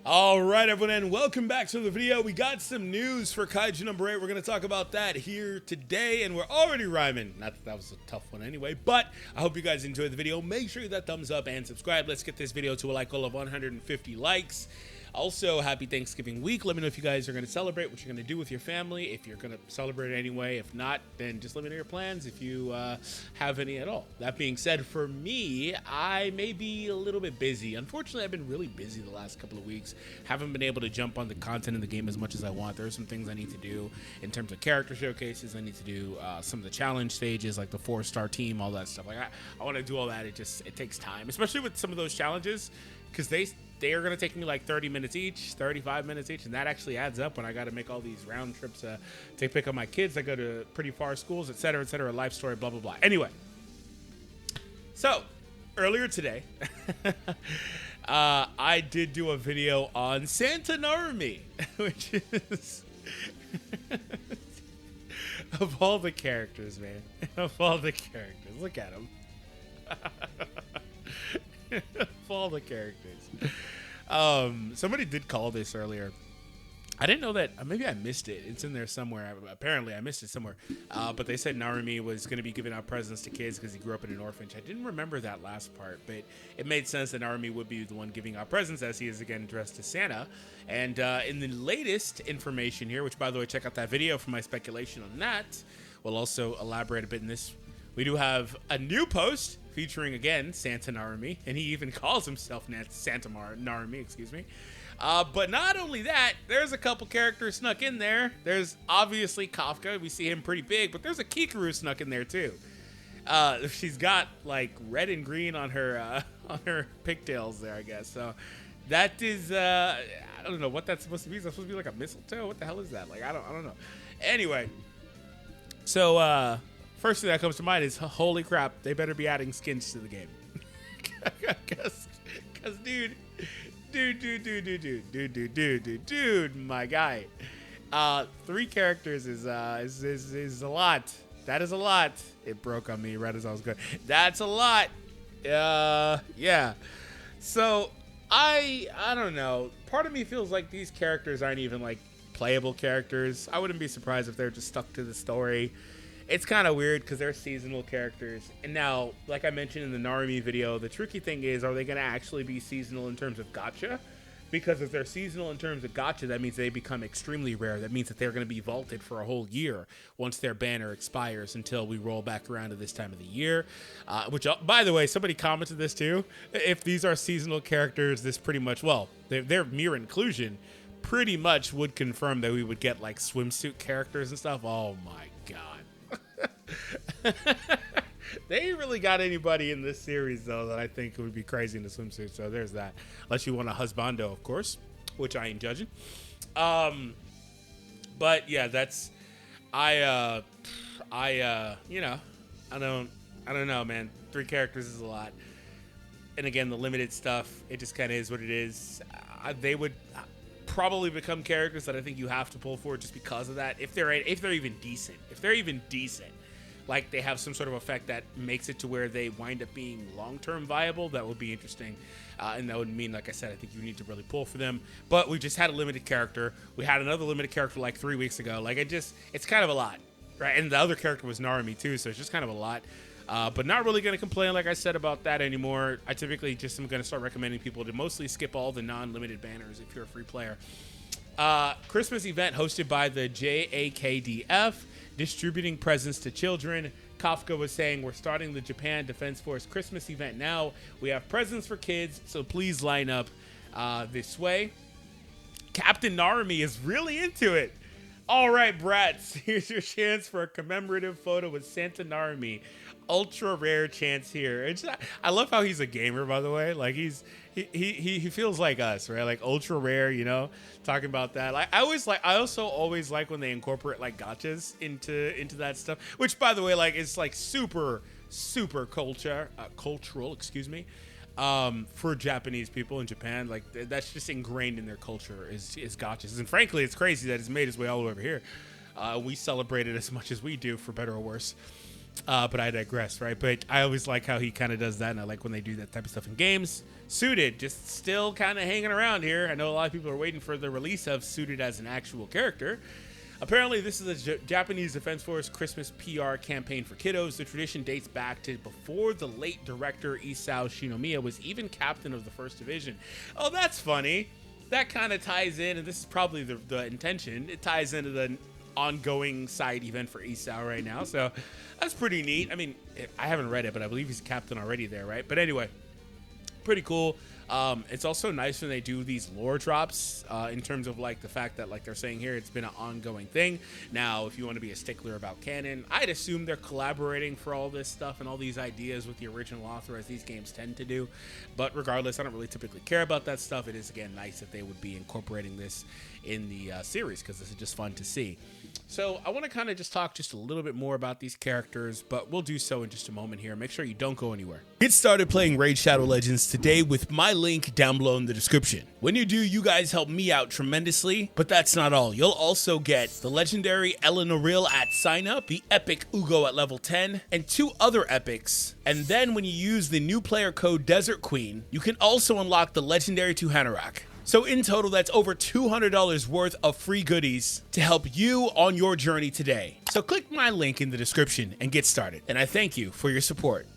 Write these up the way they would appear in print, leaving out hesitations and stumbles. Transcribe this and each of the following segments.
All right, everyone, and welcome back to the video. We got some news for Kaiju number 8. We're going to talk about that here today, and we're already rhyming. Not that that was a tough one anyway, but I hope you guys enjoyed the video. Make sure you hit that thumbs up and subscribe. Let's get this video to a like goal of 150 likes. Also, happy Thanksgiving week. Let me know if you guys are going to celebrate, what you're going to do with your family, if you're going to celebrate anyway. If not, then just let me know your plans if you have any at all. That being said, for me, I may be a little bit busy. Unfortunately, I've been really busy the last couple of weeks. Haven't been able to jump on the content in the game as much as I want. There are some things I need to do in terms of character showcases. I need to do some of the challenge stages, like the 4-star team, all that stuff. Like I want to do all that. It takes time, especially with some of those challenges, because they are going to take me like 30 minutes each, 35 minutes each, and that actually adds up when I got to make all these round trips to pick up my kids that go to pretty far schools, etc., life story, blah, blah, blah. Anyway, so earlier today, I did do a video on Santa Narumi, which is of all the characters, man, of all the characters. Look at them. Of all the characters. Somebody did call this earlier. I didn't know that. Maybe I missed it. It's in there somewhere. Apparently, I missed it somewhere. But they said Narumi was going to be giving out presents to kids because he grew up in an orphanage. I didn't remember that last part, but it made sense that Narumi would be the one giving out presents, as he is again dressed as Santa. And in the latest information here, which by the way, check out that video for my speculation on that. We'll also elaborate a bit in this. We do have a new post featuring, again, Santa Narumi, and he even calls himself Santa Narumi, excuse me. But not only that, there's a couple characters snuck in there. There's obviously Kafka. We see him pretty big, but there's a Kikaru snuck in there too. She's got like red and green on her pigtails there, I guess. So that is, I don't know what that's supposed to be. Is that supposed to be like a mistletoe? What the hell is that? Like, I don't know. Anyway, so first thing that comes to mind is, holy crap, they better be adding skins to the game. Cause dude, my guy. 3 characters is a lot. That is a lot. It broke on me right as I was going. That's a lot. Yeah. So I don't know. Part of me feels like these characters aren't even like playable characters. I wouldn't be surprised if they're just stuck to the story. It's kind of weird because they're seasonal characters. And now, like I mentioned in the Narumi video, the tricky thing is, are they going to actually be seasonal in terms of gacha? Because if they're seasonal in terms of gacha, that means they become extremely rare. That means that they're going to be vaulted for a whole year once their banner expires until we roll back around to this time of the year. Which, by the way, somebody commented this too. If these are seasonal characters, this pretty much, well, they're mere inclusion, pretty much would confirm that we would get like swimsuit characters and stuff. Oh my god. They ain't really got anybody in this series though that I think would be crazy in the swimsuit, so there's that. Unless you want a husbando, of course, which I ain't judging. But yeah, that's I don't know, man. 3 characters is a lot. And again, the limited stuff, it just kind of is what it is. They would probably become characters that I think you have to pull for just because of that. If they're even decent, like they have some sort of effect that makes it to where they wind up being long-term viable, that would be interesting. And that would mean, like I said, I think you need to really pull for them. But we just had a limited character. We had another limited character like 3 weeks ago. Like it's kind of a lot, right? And the other character was Narumi too, so it's just kind of a lot. But not really going to complain, like I said, about that anymore. I typically just am going to start recommending people to mostly skip all the non-limited banners if you're a free player. Christmas event hosted by the JAKDF, distributing presents to children. Kafka was saying, we're starting the Japan Defense Force Christmas event now. We have presents for kids, so please line up this way. Captain Narumi is really into it. All right, brats, here's your chance for a commemorative photo with Santa Narumi. Ultra rare chance here. I love how he's a gamer, by the way. Like he feels like us, right? Like ultra rare, you know, talking about that. I also always like when they incorporate like gachas into that stuff, which by the way, like it's like super cultural, excuse me. For Japanese people in Japan, like that's just ingrained in their culture is gachas. And frankly, it's crazy that it's made its way all over here. We celebrate it as much as we do, for better or worse. But I digress, right? But I always like how he kind of does that, and I like when they do that type of stuff in games. Suited, just still kind of hanging around here. I know a lot of people are waiting for the release of Suited as an actual character. Apparently, this is a Japanese Defense Force Christmas PR campaign for kiddos. The tradition dates back to before the late director Isao Shinomiya was even captain of the 1st Division. Oh, that's funny. That kind of ties in, and this is probably the intention. It ties into the ongoing side event for Isao right now, so that's pretty neat. I mean, I haven't read it, but I believe he's captain already there, right? But anyway, pretty cool. It's also nice when they do these lore drops in terms of like the fact that, like they're saying here, it's been an ongoing thing. Now, if you want to be a stickler about canon, I'd assume they're collaborating for all this stuff and all these ideas with the original author, as these games tend to do. But regardless, I don't really typically care about that stuff. It is, again, nice that they would be incorporating this in the series, because this is just fun to see. So I want to kind of just talk just a little bit more about these characters, but we'll do so in just a moment here. Make sure you don't go anywhere. Get started playing Raid Shadow Legends today with my link down below in the description. When you do, you guys help me out tremendously, but that's not all. You'll also get the legendary Elenaril at signup, the epic Uugo at level 10, and 2 other epics. And then when you use the new player code Desert Queen, you can also unlock the legendary Tuhanarak. So in total, that's over $200 worth of free goodies to help you on your journey today. So click my link in the description and get started. And I thank you for your support.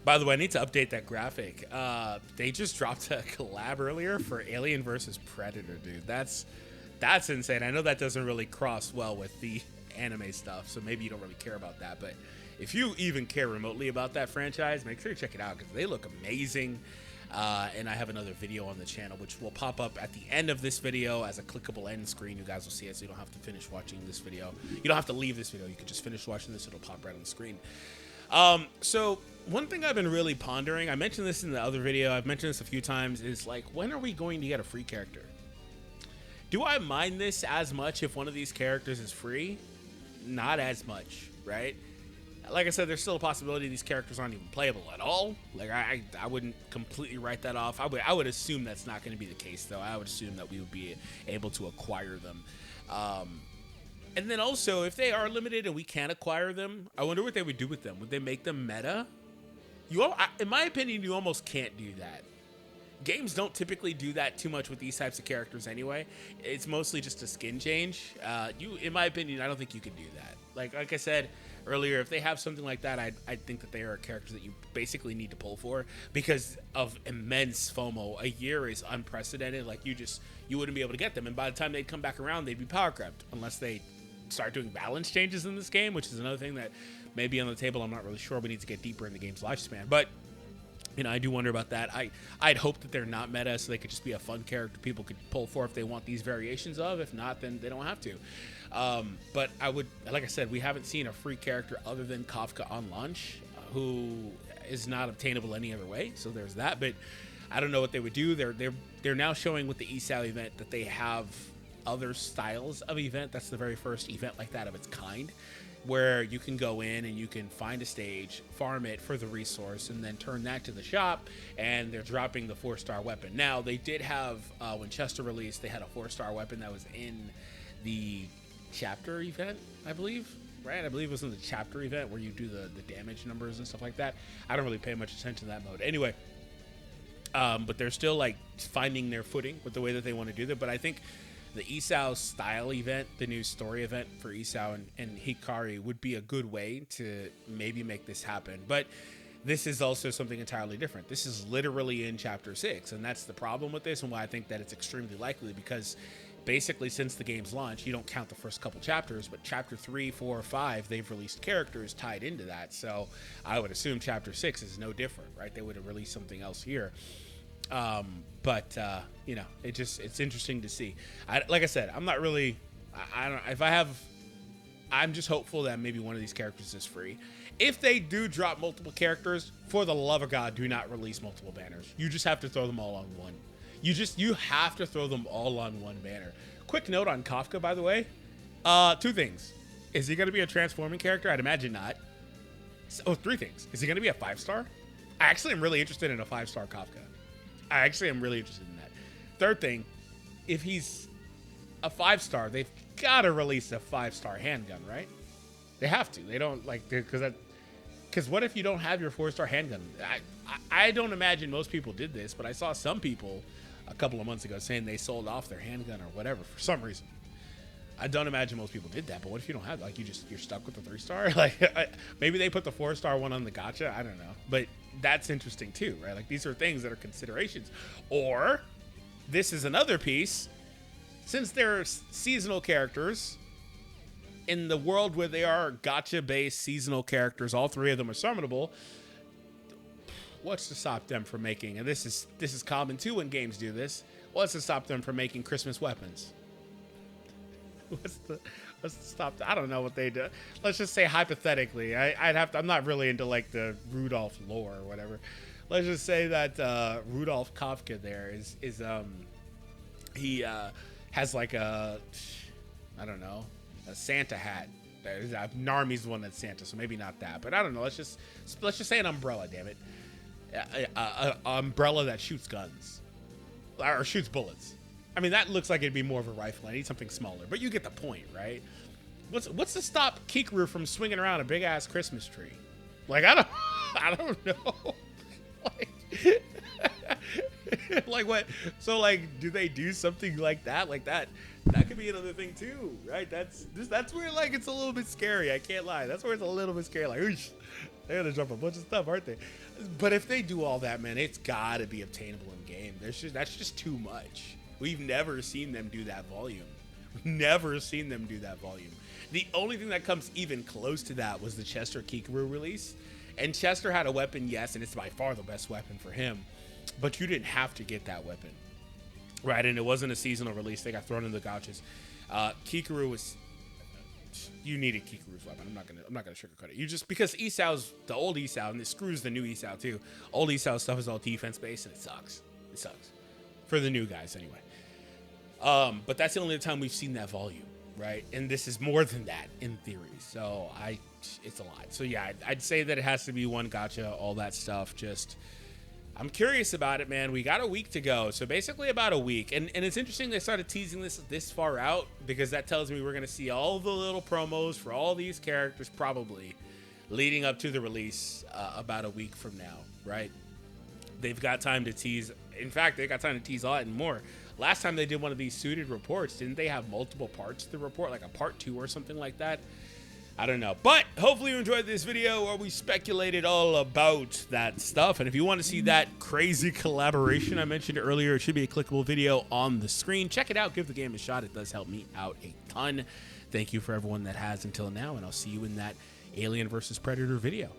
By the way, I need to update that graphic. They just dropped a collab earlier for Alien vs. Predator, dude. That's insane. I know that doesn't really cross well with the anime stuff, so maybe you don't really care about that. But if you even care remotely about that franchise, make sure you check it out, because they look amazing. And I have another video on the channel which will pop up at the end of this video as a clickable end screen. You guys will see it, so you don't have to finish watching this video. You don't have to leave this video. You can just finish watching this. It'll pop right on the screen. So one thing I've been really pondering, I mentioned this in the other video, I've mentioned this a few times, is like, when are we going to get a free character? Do I mind this as much if one of these characters is free? Not as much, right? Like I said, there's still a possibility these characters aren't even playable at all. Like, I wouldn't completely write that off. I would assume that's not going to be the case, though. I would assume that we would be able to acquire them. And then also, if they are limited and we can't acquire them, I wonder what they would do with them. Would they make them meta? In my opinion, you almost can't do that. Games don't typically do that too much with these types of characters anyway. It's mostly just a skin change. In my opinion, I don't think you can do that. Like I said earlier, if they have something like that, I think that they are characters that you basically need to pull for because of immense FOMO. A year is unprecedented. Like, you wouldn't be able to get them, and by the time they'd come back around, they'd be power crept unless they start doing balance changes in this game, which is another thing that may be on the table. I'm not really sure. We need to get deeper in the game's lifespan, but you know, I do wonder about that. I'd hope that they're not meta, so they could just be a fun character people could pull for if they want these variations of. If not, then they don't have to. But I would, like I said, we haven't seen a free character other than Kafka on launch, who is not obtainable any other way. So there's that. But I don't know what they would do. They're now showing with the isao event that they have other styles of event. That's the very first event like that of its kind, where you can go in and you can find a stage, farm it for the resource, and then turn that to the shop, and they're dropping the 4-star weapon. Now, they did have, when Chester released, they had a 4-star weapon that was in the chapter event, I believe, right? I believe it was in the chapter event where you do the damage numbers and stuff like that. I don't really pay much attention to that mode. Anyway, but they're still, like, finding their footing with the way that they want to do that. But I think the Isao style event, the new story event for Isao and HIkari, would be a good way to maybe make this happen. But this is also something entirely different. This is literally in chapter 6, and that's the problem with this, and why I think that it's extremely likely, because basically since the game's launch, you don't count the first couple chapters, but chapter 3, 4, 5, they've released characters tied into that. So I would assume chapter 6 is no different, right? They would have released something else here. But you know, it's interesting to see. Like I said, I'm not really, I'm just hopeful that maybe one of these characters is free. If they do drop multiple characters, for the love of God, do not release multiple banners. You just have to throw them all on one. You have to throw them all on one banner. Quick note on Kafka, by the way. 2 things. Is he going to be a transforming character? I'd imagine not. 3 things. Is he going to be a 5-star? I actually am really interested in a 5-star Kafka. I actually am really interested in that. 3rd thing, if he's a 5-star, they've got to release a 5-star handgun, right? They have to. They don't, like, because Because what if you don't have your 4-star handgun? I don't imagine most people did this, but I saw some people a couple of months ago saying they sold off their handgun or whatever for some reason. I don't imagine most people did that, but what if you don't have, like, you're stuck with the 3-star? Like, maybe they put the 4-star one on the gacha. I don't know, but that's interesting too, right? Like, these are things that are considerations. Or this is another piece, since they're seasonal characters in the world where they are gacha-based seasonal characters, all 3 of them are summonable. What's to stop them from making, and this is common too when games do this, what's to stop them from making Christmas weapons? What's to stop? I don't know what they do. Let's just say hypothetically, I'm not really into like the Rudolph lore or whatever. Let's just say that Rudolph Kafka there he has like a, I don't know, a Santa hat. Narmi's the one that's Santa, so maybe not that, but I don't know. Let's just say an umbrella, damn it. An umbrella that shoots guns or shoots bullets. I mean, that looks like it'd be more of a rifle. I need something smaller, but you get the point, right? What's to stop Kikaru from swinging around a big ass Christmas tree? Like, I don't know. Like what? So like, do they do something like that? Like that could be another thing too, right? That's where like it's a little bit scary. I can't lie. That's where it's a little bit scary. Like, oosh, they're gonna drop a bunch of stuff, aren't they? But if they do all that, man, it's gotta be obtainable in game. That's just too much. We've never seen them do that volume. Never seen them do that volume. The only thing that comes even close to that was the Chester Kikaru release. And Chester had a weapon, yes, and it's by far the best weapon for him. But you didn't have to get that weapon, right? And it wasn't a seasonal release. They got thrown in the gotchas. Kikaru was... You needed Kikaru's weapon. I'm not gonna sugarcoat it. You just, because Isao's the old Isao, and it screws the new Isao too. Old Isao stuff is all defense based, and it sucks. It sucks for the new guys anyway. But that's the only time we've seen that volume, right? And this is more than that in theory. So it's a lot. So yeah, I'd say that it has to be one gacha, all that stuff. Just, I'm curious about it, man. We got a week to go. So basically about a week. And it's interesting they started teasing this far out, because that tells me we're going to see all the little promos for all these characters probably leading up to the release about a week from now, right? They've got time to tease. In fact, they got time to tease a lot and more. Last time they did one of these suited reports, didn't they have multiple parts to the report, like a part 2 or something like that? I don't know. But hopefully you enjoyed this video where we speculated all about that stuff. And if you want to see that crazy collaboration I mentioned earlier, it should be a clickable video on the screen. Check it out. Give the game a shot. It does help me out a ton. Thank you for everyone that has until now, and I'll see you in that Alien vs. Predator video.